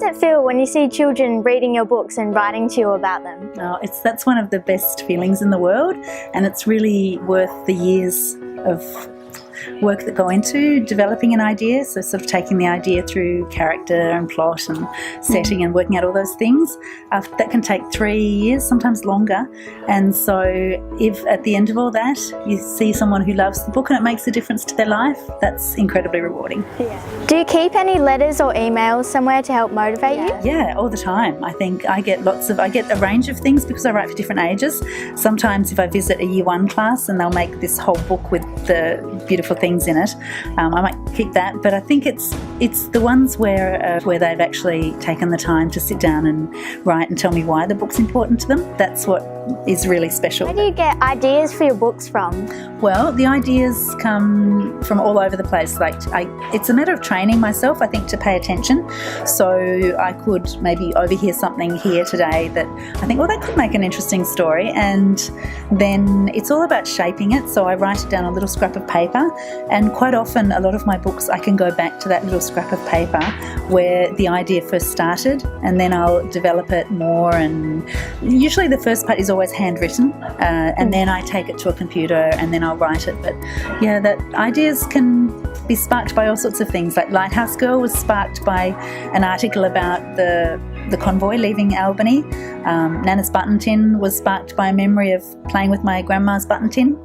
does it feel when you see children reading your books and writing to you about them? Oh, that's one of the best feelings in the world, and it's really worth the years of work that go into developing an idea, so sort of taking the idea through character and plot and setting and working out all those things. That can take 3 years, sometimes longer, and so if at the end of all that you see someone who loves the book and it makes a difference to their life, that's incredibly rewarding. Yeah. Do you keep any letters or emails somewhere to help motivate you? Yeah, all the time. I think I get a range of things because I write for different ages. Sometimes if I visit a Year 1 class and they'll make this whole book with the beautiful things in it, I might keep that, but I think it's the ones where they've actually taken the time to sit down and write and tell me why the book's important to them. That's what is really special. Where do you get ideas for your books from? Well, the ideas come from all over the place. It's a matter of training myself, I think, to pay attention. So I could maybe overhear something here today that I think, well, that could make an interesting story, and then it's all about shaping it. So I write it down on a little scrap of paper, and quite often a lot of my books I can go back to that little scrap of paper where the idea first started, and then I'll develop it more, and usually the first part is always handwritten, and then I take it to a computer and then I'll write it. But yeah, that ideas can be sparked by all sorts of things. Like Lighthouse Girl was sparked by an article about the convoy leaving Albany. Nana's Button Tin was sparked by a memory of playing with my grandma's button tin.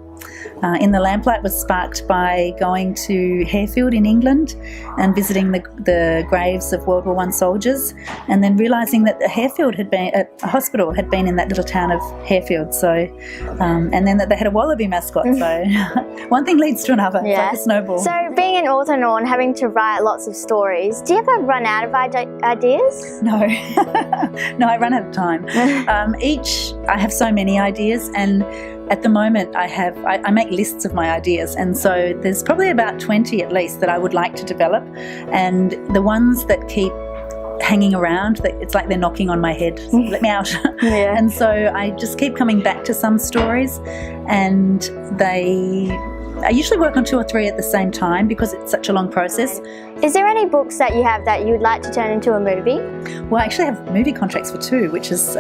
In the Lamplight was sparked by going to Harefield in England and visiting the graves of World War I soldiers, and then realising that the a hospital had been in that little town of Harefield. So, and then that they had a wallaby mascot. So, one thing leads to another. Yeah. It's like a snowball. So, being an author now and having to write lots of stories, do you ever run out of ideas? No, no, I run out of time. I have so many ideas, and at the moment I make lists of my ideas, and so there's probably about 20 at least that I would like to develop, and the ones that keep hanging around, it's like they're knocking on my head, let me out. Yeah. And so I just keep coming back to some stories, and I usually work on 2 or 3 at the same time because it's such a long process. Is there any books that you have that you'd like to turn into a movie? Well, I actually have movie contracts for 2, which is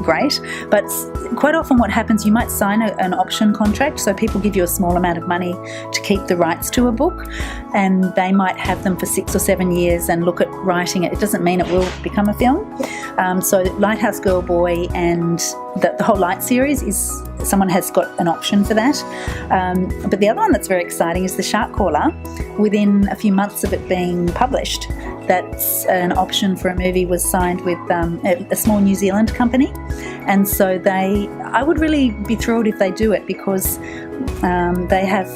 great, but quite often what happens, you might sign an option contract, so people give you a small amount of money to keep the rights to a book, and they might have them for 6 or 7 years and look at writing it. It doesn't mean it will become a film. So Lighthouse Girl Boy and the whole Light series is, someone has got an option for that. But the other one that's very exciting is The Shark Caller. Within a few months of it being published, that's an option for a movie was signed with a small New Zealand company, and so I would really be thrilled if they do it, because they have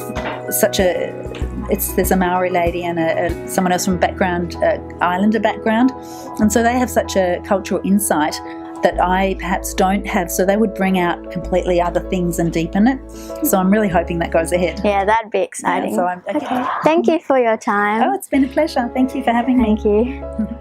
such there's a Maori lady and someone else from Islander background, and so they have such a cultural insight that I perhaps don't have, so they would bring out completely other things and deepen it. So I'm really hoping that goes ahead. Yeah, that'd be exciting. Yeah, so okay. Thank you for your time. Oh, it's been a pleasure. Thank you for having me. Thank you.